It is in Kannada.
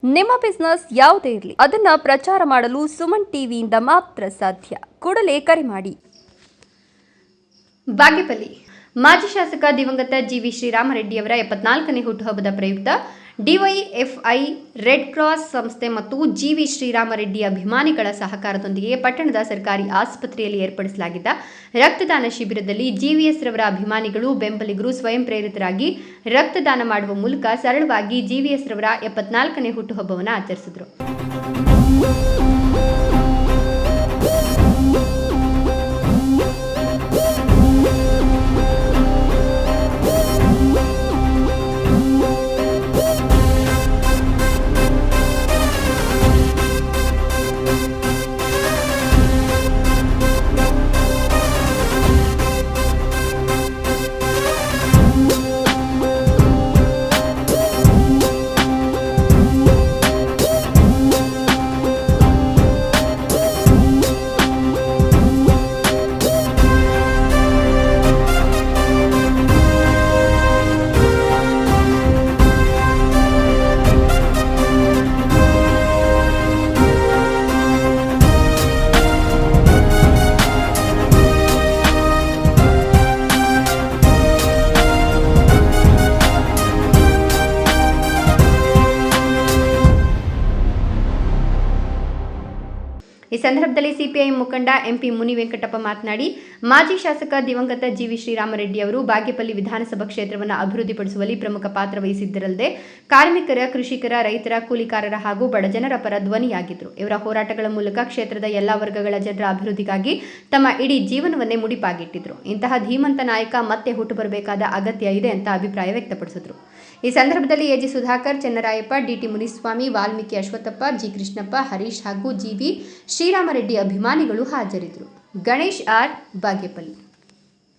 ನಿಮ್ಮ ಬಿಸ್ನೆಸ್ ಯಾವುದೇ ಇರಲಿ ಅದನ್ನ ಪ್ರಚಾರ ಮಾಡಲು ಸುಮನ್ ಟಿವಿಯಿಂದ ಮಾತ್ರ ಸಾಧ್ಯ. ಕೂಡಲೇ ಕರೆ ಮಾಡಿ. ಬಾಗೇಪಲ್ಲಿ ಮಾಜಿ ಶಾಸಕ ದಿವಂಗತ ಜಿವಿ ಶ್ರೀರಾಮರೆಡ್ಡಿಯವರ 74ನೇ ಹುಟ್ಟುಹಬ್ಬದ ಪ್ರಯುಕ್ತ ಡಿವೈಎಫ್ಐ ರೆಡ್ ಕ್ರಾಸ್ ಸಂಸ್ಥೆ ಮತ್ತು ಜಿವಿ ಶ್ರೀರಾಮರೆಡ್ಡಿ ಅಭಿಮಾನಿಗಳ ಸಹಕಾರದೊಂದಿಗೆ ಪಟ್ಟಣದ ಸರ್ಕಾರಿ ಆಸ್ಪತ್ರೆಯಲ್ಲಿ ಏರ್ಪಡಿಸಲಾಗಿದ್ದ ರಕ್ತದಾನ ಶಿಬಿರದಲ್ಲಿ ಜಿವಿಎಸ್ ರವರ ಅಭಿಮಾನಿಗಳು ಬೆಂಬಲಿಗರು ಸ್ವಯಂ ಪ್ರೇರಿತರಾಗಿ ರಕ್ತದಾನ ಮಾಡುವ ಮೂಲಕ ಸರಳವಾಗಿ ಜಿವಿಎಸ್ ರವರ 74ನೇ ಹುಟ್ಟುಹಬ್ಬವನ್ನು ಆಚರಿಸಿದರು. ಈ ಸಂದರ್ಭದಲ್ಲಿ ಸಿಪಿಐ ಮುಖಂಡ ಎಂಪಿ ಮುನಿ ವೆಂಕಟಪ್ಪ ಮಾತನಾಡಿ, ಮಾಜಿ ಶಾಸಕ ದಿವಂಗತ ಜಿವಿ ಶ್ರೀರಾಮರೆಡ್ಡಿ ಅವರು ಬಾಗೇಪಲ್ಲಿ ವಿಧಾನಸಭಾ ಕ್ಷೇತ್ರವನ್ನು ಅಭಿವೃದ್ಧಿಪಡಿಸುವಲ್ಲಿ ಪ್ರಮುಖ ಪಾತ್ರ ವಹಿಸಿದ್ದರಲ್ಲದೆ ಕಾರ್ಮಿಕರ, ಕೃಷಿಕರ, ರೈತರ, ಕೂಲಿಕಾರರ ಹಾಗೂ ಬಡಜನರ ಪರ ಧ್ವನಿಯಾಗಿದ್ದರು. ಇವರ ಹೋರಾಟಗಳ ಮೂಲಕ ಕ್ಷೇತ್ರದ ಎಲ್ಲಾ ವರ್ಗಗಳ ಜನರ ಅಭಿವೃದ್ಧಿಗಾಗಿ ತಮ್ಮ ಇಡೀ ಜೀವನವನ್ನೇ ಮುಡಿಪಾಗಿಟ್ಟಿದ್ರು. ಇಂತಹ ಧೀಮಂತ ನಾಯಕ ಮತ್ತೆ ಹುಟ್ಟು ಬರಬೇಕಾದ ಅಗತ್ಯ ಇದೆ ಅಂತ ಅಭಿಪ್ರಾಯ ವ್ಯಕ್ತಪಡಿಸಿದರು. ಈ ಸಂದರ್ಭದಲ್ಲಿ AG Sudhakar, Chennarayappa, DT Muniswamy, Valmiki Ashwathappa, G Krishnappa, Harish ಹಾಗೂ ಜಿವಿ ಶ್ರೀರಾಮರೆಡ್ಡಿ ಅಭಿಮಾನಿಗಳು ಹಾಜರಿದ್ದರು. ಗಣೇಶ್ ಆರ್, ಬಾಗೇಪಲ್ಲಿ.